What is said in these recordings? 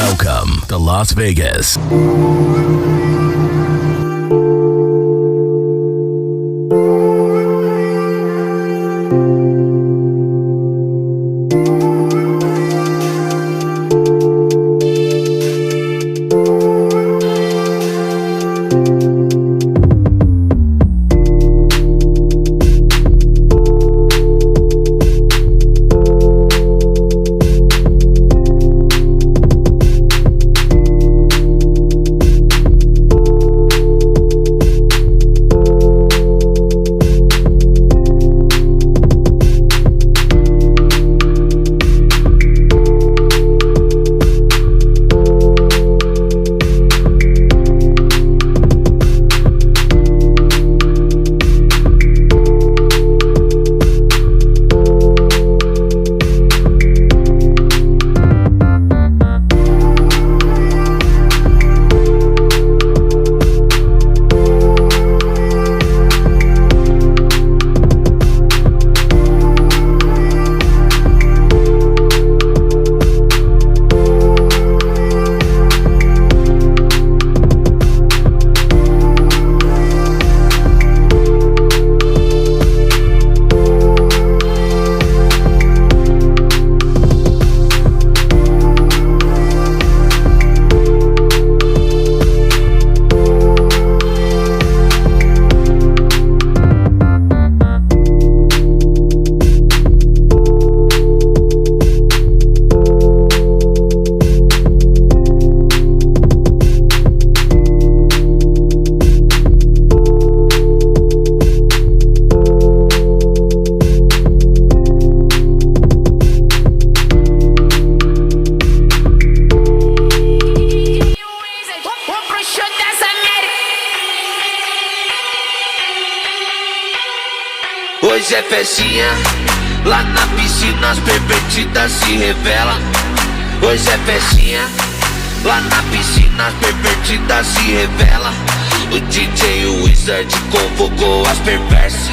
Welcome to Las Vegas. Hoje é festinha, lá na piscina as pervertidas se revelam. Hoje é festinha, lá na piscina as pervertidas se revelam. O DJ o Wizard convocou as perversas.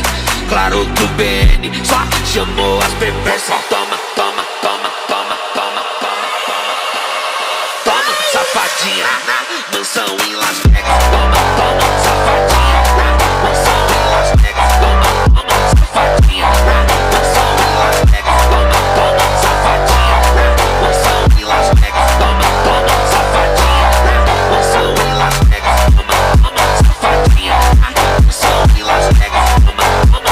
Claro que o BN só chamou as perversas. Toma, toma, toma, toma, toma, toma, toma, toma. Toma, safadinha, na mansão em Las Vegas. Toma, toma, safadinha, na mansão em Las Vegas. Toma, toma, safadinha, na mansão em Las Vegas. Toma, toma, safadinha, na mansão em Las Vegas. Toma, toma, safadinha, na mansão em Las Vegas. Toma, toma, safadinha, na mansão em Las Vegas. Toma, toma,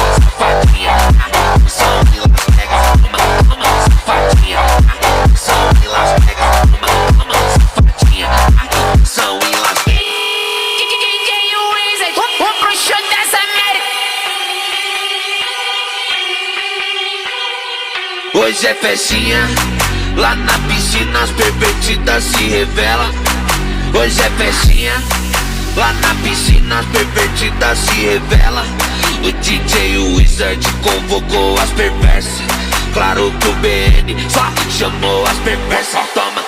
safadinha, na mansão em Las Vegas. Toma, toma, safadinha, na mansão em Las Vegas. Toma, toma, safadinha, na mansão em Las Vegas. Hoje é festinha, lá na piscina as pervertidas se revelam. Hoje é festinha, lá na piscina as pervertidas se revelam. O DJ o Wizard convocou as perversas. Claro que o BN só chamou as perversas. Toma,